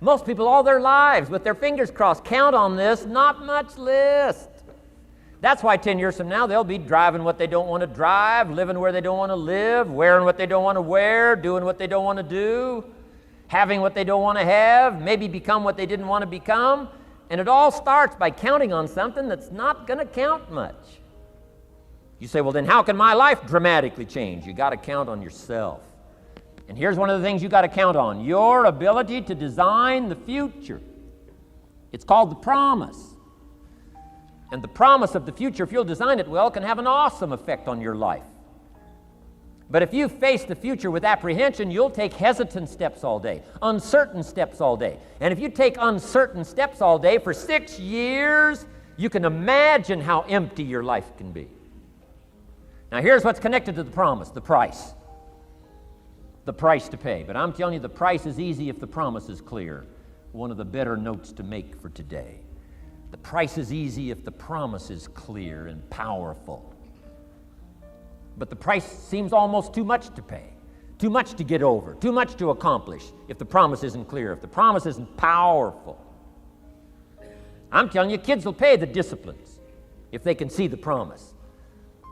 Most people all their lives, with their fingers crossed, count on this, not much list. That's why 10 years from now, they'll be driving what they don't want to drive, living where they don't want to live, wearing what they don't want to wear, doing what they don't want to do, having what they don't want to have, maybe become what they didn't want to become. And it all starts by counting on something that's not going to count much. You say, well, then how can my life dramatically change? You got to count on yourself. And here's one of the things you got to count on: your ability to design the future. It's called the promise. And the promise of the future, if you'll design it well, can have an awesome effect on your life. But if you face the future with apprehension, you'll take hesitant steps all day, uncertain steps all day. And if you take uncertain steps all day for 6 years, you can imagine how empty your life can be. Now here's what's connected to the promise: the price. The price to pay. But I'm telling you, the price is easy if the promise is clear. One of the better notes to make for today. The price is easy if the promise is clear and powerful. But the price seems almost too much to pay, too much to get over, too much to accomplish if the promise isn't clear, if the promise isn't powerful. I'm telling you, kids will pay the disciplines if they can see the promise.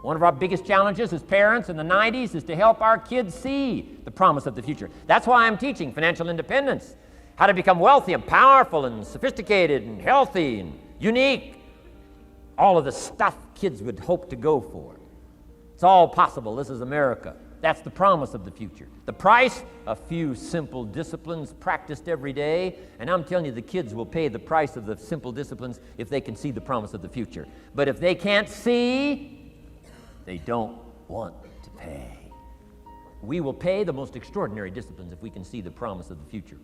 One of our biggest challenges as parents in the 90s is to help our kids see the promise of the future. That's why I'm teaching financial independence, how to become wealthy and powerful and sophisticated and healthy and unique. All of the stuff kids would hope to go for. It's all possible. This is America. That's the promise of the future. The price, a few simple disciplines practiced every day. And I'm telling you, the kids will pay the price of the simple disciplines if they can see the promise of the future. But if they can't see, they don't want to pay. We will pay the most extraordinary disciplines if we can see the promise of the future,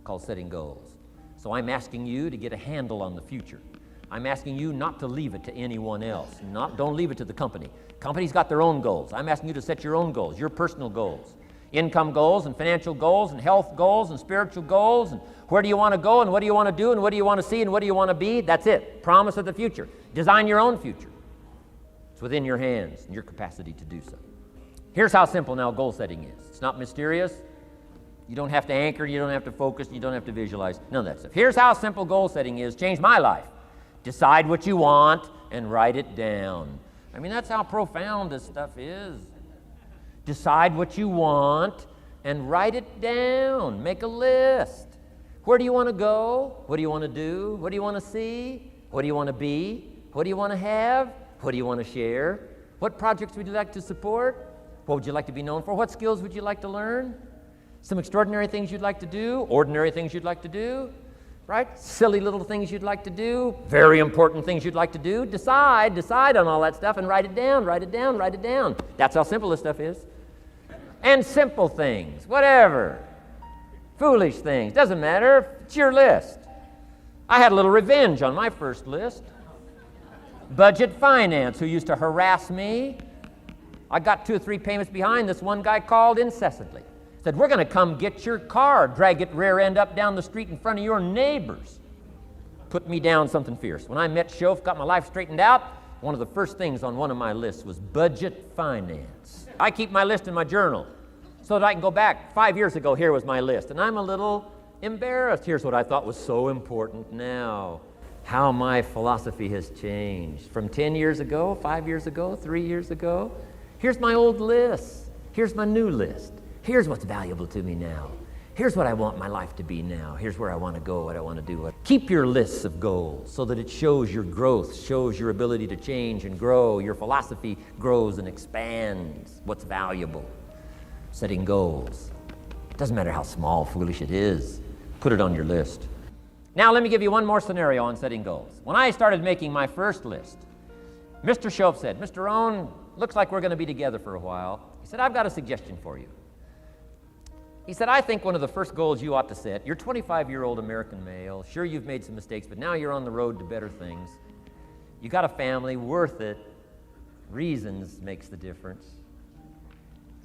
called setting goals. So I'm asking you to get a handle on the future. I'm asking you not to leave it to anyone else. Don't leave it to the company. Company's got their own goals. I'm asking you to set your own goals, your personal goals. Income goals and financial goals and health goals and spiritual goals, and where do you want to go and what do you want to do and what do you want to see and what do you want to be. That's it. Promise of the future. Design your own future. It's within your hands and your capacity to do so. Here's how simple now goal setting is. It's not mysterious. You don't have to anchor, you don't have to focus, you don't have to visualize, none of that stuff. Here's how simple goal setting is. Changed my life. Decide what you want and write it down. I mean, that's how profound this stuff is. Decide what you want and write it down. Make a list. Where do you want to go? What do you want to do? What do you want to see? What do you want to be? What do you want to have? What do you want to share? What projects would you like to support? What would you like to be known for? What skills would you like to learn? Some extraordinary things you'd like to do, ordinary things you'd like to do, right? Silly little things you'd like to do, very important things you'd like to do. Decide on all that stuff and write it down, write it down, write it down. That's how simple this stuff is. And simple things, whatever. Foolish things, doesn't matter, it's your list. I had a little revenge on my first list. Budget finance, who used to harass me. I got 2 or 3 payments behind. This one guy called incessantly. Said, we're going to come get your car, drag it rear end up down the street in front of your neighbors. Put me down something fierce. When I met Shof, got my life straightened out, one of the first things on one of my lists was budget finance. I keep my list in my journal so that I can go back 5 years ago, here was my list. And I'm a little embarrassed. Here's what I thought was so important now. How my philosophy has changed. From 10 years ago, 5 years ago, 3 years ago. Here's my old list. Here's my new list. Here's what's valuable to me now. Here's what I want my life to be now. Here's where I want to go, what I want to do. Keep your lists of goals so that it shows your growth, shows your ability to change and grow. Your philosophy grows and expands what's valuable. Setting goals. It doesn't matter how small, foolish it is. Put it on your list. Now let me give you one more scenario on setting goals. When I started making my first list, Mr. Shof said, Mr. Rohn, looks like we're going to be together for a while. He said, I've got a suggestion for you. He said, I think one of the first goals you ought to set, you're a 25-year-old American male, sure you've made some mistakes, but now you're on the road to better things. You got a family, worth it. Reasons makes the difference.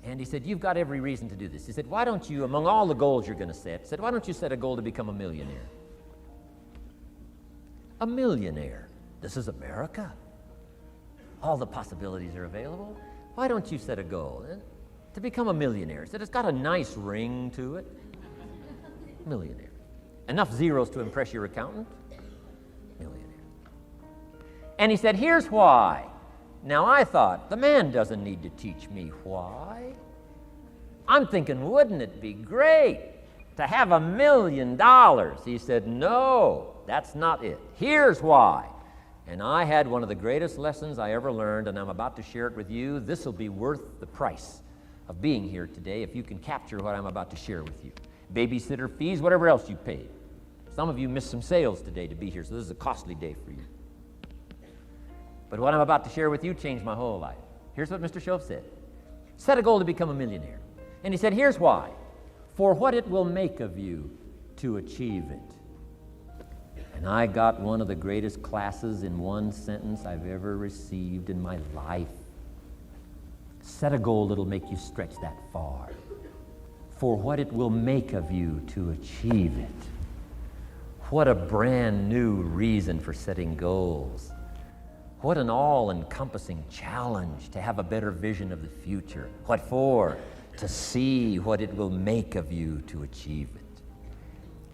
And he said, you've got every reason to do this. He said, why don't you, among all the goals you're going to set, said, why don't you set a goal to become a millionaire? A millionaire. This is America. All the possibilities are available. Why don't you set a goal to become a millionaire? He said, it's got a nice ring to it. Millionaire. Enough zeros to impress your accountant? Millionaire. And he said, here's why. Now I thought, the man doesn't need to teach me why. I'm thinking, wouldn't it be great to have $1 million? He said, no, that's not it. Here's why. And I had one of the greatest lessons I ever learned, and I'm about to share it with you. This will be worth the price of being here today if you can capture what I'm about to share with you. Babysitter fees, whatever else you paid. Some of you missed some sales today to be here, so this is a costly day for you. But what I'm about to share with you changed my whole life. Here's what Mr. Shoaff said. Set a goal to become a millionaire. And he said, here's why. For what it will make of you to achieve it. And I got one of the greatest classes in one sentence I've ever received in my life. Set a goal that'll make you stretch that far. For what it will make of you to achieve it. What a brand new reason for setting goals. What an all-encompassing challenge to have a better vision of the future. What for? To see what it will make of you to achieve it.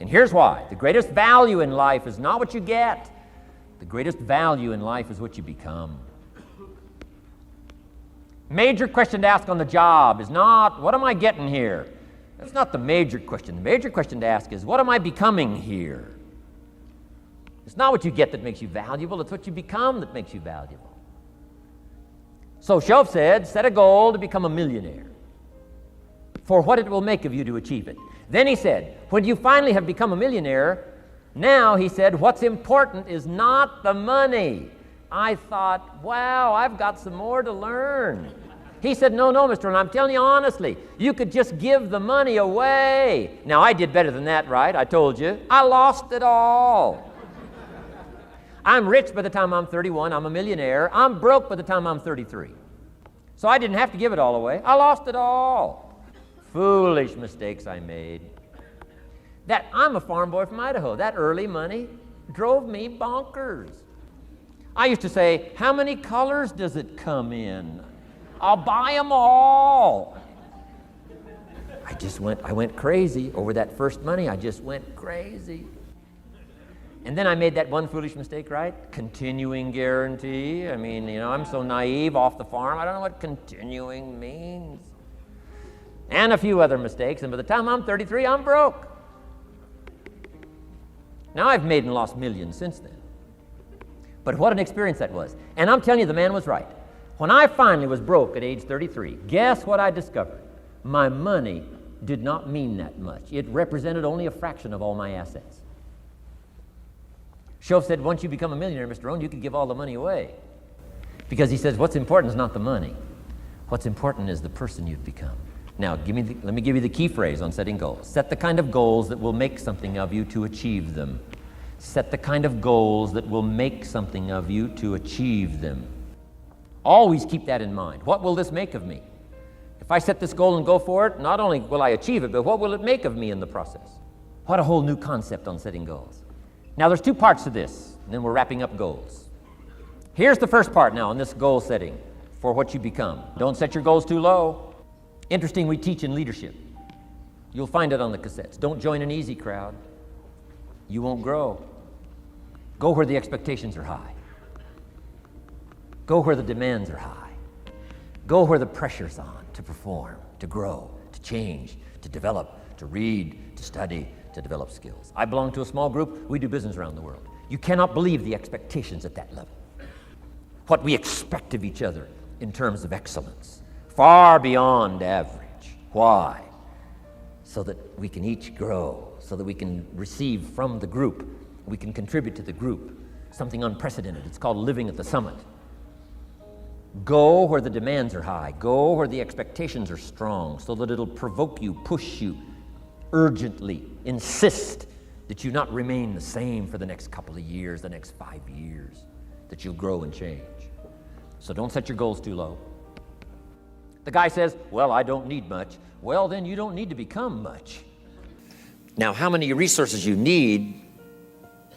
And here's why. The greatest value in life is not what you get. The greatest value in life is what you become. Major question to ask on the job is not, what am I getting here? That's not the major question. The major question to ask is, what am I becoming here? It's not what you get that makes you valuable, it's what you become that makes you valuable. So Shoaff said, set a goal to become a millionaire. For what it will make of you to achieve it. Then he said, when you finally have become a millionaire, now he said, what's important is not the money. I thought, wow, I've got some more to learn. He said, no, Mr. Rohn, I'm telling you honestly, you could just give the money away. Now, I did better than that, right? I told you. I lost it all. I'm rich by the time I'm 31. I'm a millionaire. I'm broke by the time I'm 33. So I didn't have to give it all away. I lost it all. Foolish mistakes I made. I'm a farm boy from Idaho. That early money drove me bonkers. I used to say, how many colors does it come in? I'll buy them all. I went crazy over that first money. I just went crazy. And then I made that one foolish mistake, right? Continuing guarantee. I mean, I'm so naive off the farm. I don't know what continuing means. And a few other mistakes. And by the time I'm 33, I'm broke. Now, I've made and lost millions since then. But what an experience that was. And I'm telling you, the man was right. When I finally was broke at age 33, guess what I discovered? My money did not mean that much. It represented only a fraction of all my assets. Shoaff said, once you become a millionaire, Mr. Rohn, you can give all the money away. Because he says, what's important is not the money. What's important is the person you've become. Now, let me give you the key phrase on setting goals. Set the kind of goals that will make something of you to achieve them. Set the kind of goals that will make something of you to achieve them. Always keep that in mind. What will this make of me? If I set this goal and go for it, not only will I achieve it, but what will it make of me in the process? What a whole new concept on setting goals. Now, there's two parts to this, and then we're wrapping up goals. Here's the first part now on this goal setting for what you become. Don't set your goals too low. Interesting, we teach in leadership. You'll find it on the cassettes. Don't join an easy crowd. You won't grow. Go where the expectations are high. Go where the demands are high. Go where the pressure's on to perform, to grow, to change, to develop, to read, to study, to develop skills. I belong to a small group. We do business around the world. You cannot believe the expectations at that level. What we expect of each other in terms of excellence. Far beyond average. Why? So that we can each grow, so that we can receive from the group, we can contribute to the group. Something unprecedented. It's called living at the summit. Go where the demands are high. Go where the expectations are strong, so that it'll provoke you, push you, urgently insist that you not remain the same for the next couple of years, the next 5 years, that you'll grow and change. So don't set your goals too low. The guy says, well, I don't need much. Well, then you don't need to become much. Now, how many resources you need,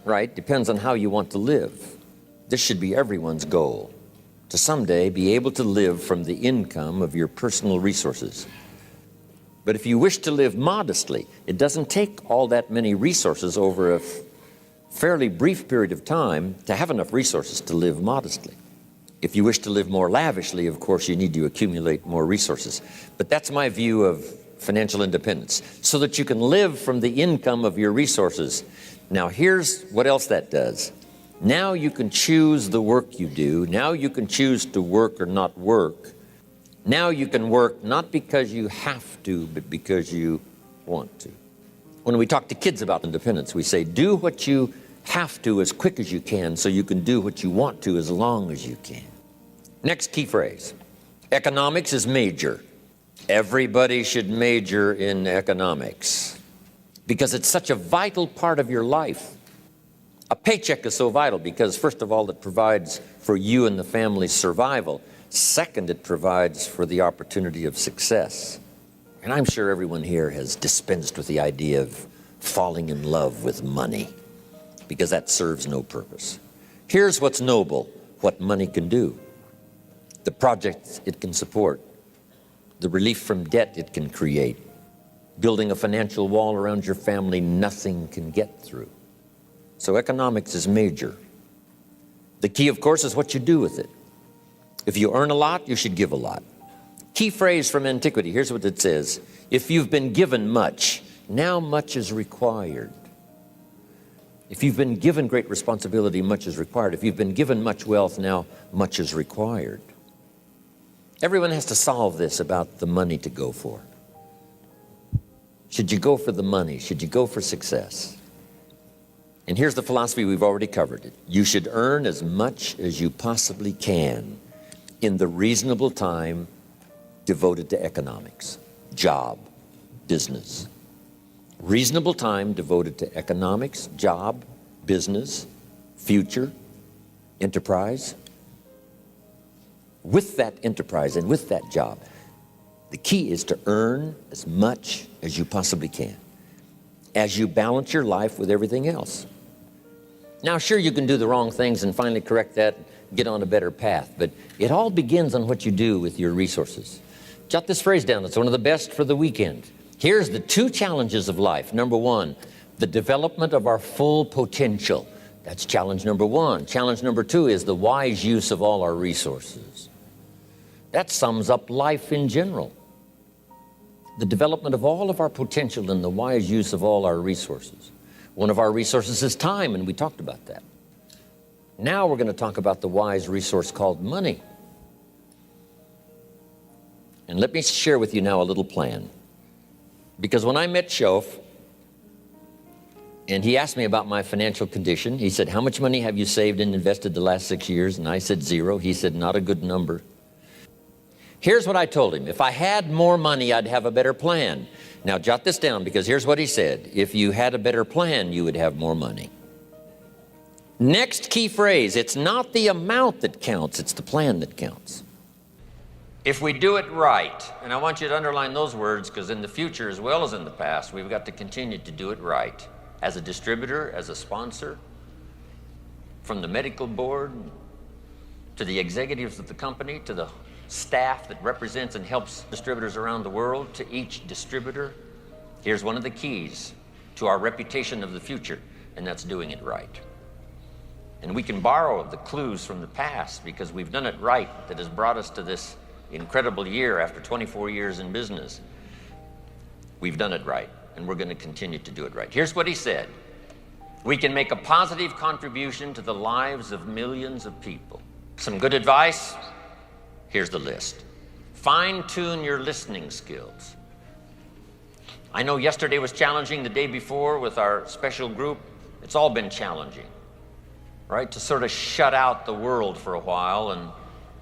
right, depends on how you want to live. This should be everyone's goal, to someday be able to live from the income of your personal resources. But if you wish to live modestly, it doesn't take all that many resources over a fairly brief period of time to have enough resources to live modestly. If you wish to live more lavishly, of course, you need to accumulate more resources. But that's my view of financial independence, so that you can live from the income of your resources. Now, here's what else that does. Now you can choose the work you do. Now you can choose to work or not work. Now you can work not because you have to, but because you want to. When we talk to kids about independence, we say, do what you have to as quick as you can so you can do what you want to as long as you can. Next key phrase, economics is major. Everybody should major in economics because it's such a vital part of your life. A paycheck is so vital because, first of all, it provides for you and the family's survival. Second, it provides for the opportunity of success. And I'm sure everyone here has dispensed with the idea of falling in love with money because that serves no purpose. Here's what's noble, what money can do. The projects it can support, the relief from debt it can create, building a financial wall around your family nothing can get through. So economics is major. The key, of course, is what you do with it. If you earn a lot, you should give a lot. Key phrase from antiquity, here's what it says. If you've been given much, now much is required. If you've been given great responsibility, much is required. If you've been given much wealth, now much is required. Everyone has to solve this about the money to go for. Should you go for the money? Should you go for success? And here's the philosophy, we've already covered it. You should earn as much as you possibly can in the reasonable time devoted to economics, job, business. Reasonable time devoted to economics, job, business, future, enterprise. With that enterprise and with that job, the key is to earn as much as you possibly can as you balance your life with everything else. Now, sure, you can do the wrong things and finally correct that, get on a better path, but it all begins on what you do with your resources. Jot this phrase down. It's one of the best for the weekend. Here's the two challenges of life. Number one, the development of our full potential. That's challenge number one. Challenge number two is the wise use of all our resources. That sums up life in general. The development of all of our potential and the wise use of all our resources. One of our resources is time, and we talked about that. Now we're going to talk about the wise resource called money. And let me share with you now a little plan. Because when I met Shof, and he asked me about my financial condition, he said, how much money have you saved and invested the last 6 years? And I said 0. He said, not a good number. Here's what I told him. If I had more money, I'd have a better plan. Now, jot this down, because here's what he said. If you had a better plan, you would have more money. Next key phrase, it's not the amount that counts, it's the plan that counts. If we do it right, and I want you to underline those words because in the future as well as in the past, we've got to continue to do it right. As a distributor, as a sponsor, from the medical board, to the executives of the company, to the staff that represents and helps distributors around the world, to each distributor. Here's one of the keys to our reputation of the future, and that's doing it right. And we can borrow the clues from the past because we've done it right that has brought us to this incredible year after 24 years in business. We've done it right, and we're going to continue to do it right. Here's what he said. We can make a positive contribution to the lives of millions of people. Some good advice? Here's the list. Fine-tune your listening skills. I know yesterday was challenging, the day before with our special group. It's all been challenging, right? To sort of shut out the world for a while and,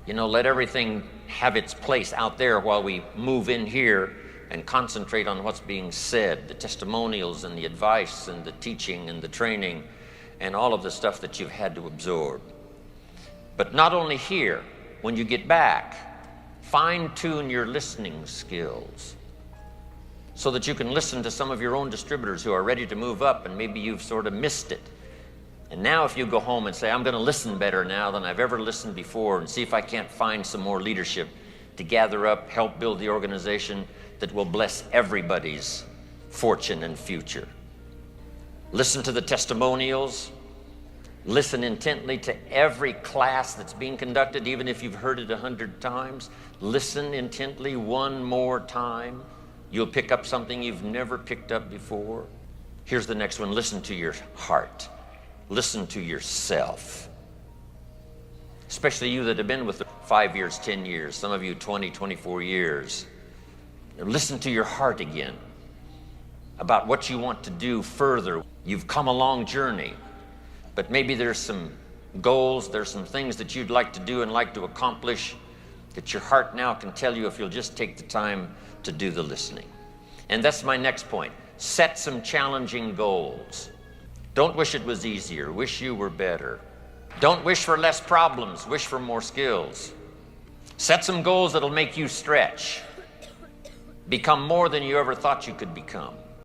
let everything have its place out there while we move in here and concentrate on what's being said, the testimonials and the advice and the teaching and the training and all of the stuff that you've had to absorb. But not only here, when you get back, fine-tune your listening skills so that you can listen to some of your own distributors who are ready to move up and maybe you've sort of missed it. And now if you go home and say, I'm going to listen better now than I've ever listened before and see if I can't find some more leadership to gather up, help build the organization, that will bless everybody's fortune and future. Listen to the testimonials. Listen intently to every class that's being conducted, even if you've heard it 100 times. Listen intently one more time. You'll pick up something you've never picked up before. Here's the next one. Listen to your heart. Listen to yourself. Especially you that have been with 5 years, 10 years, some of you 20, 24 years. Listen to your heart again about what you want to do further. You've come a long journey, but maybe there's some goals, there's some things that you'd like to do and like to accomplish that your heart now can tell you if you'll just take the time to do the listening. And that's my next point. Set some challenging goals. Don't wish it was easier. Wish you were better. Don't wish for less problems. Wish for more skills. Set some goals that'll make you stretch. Become more than you ever thought you could become.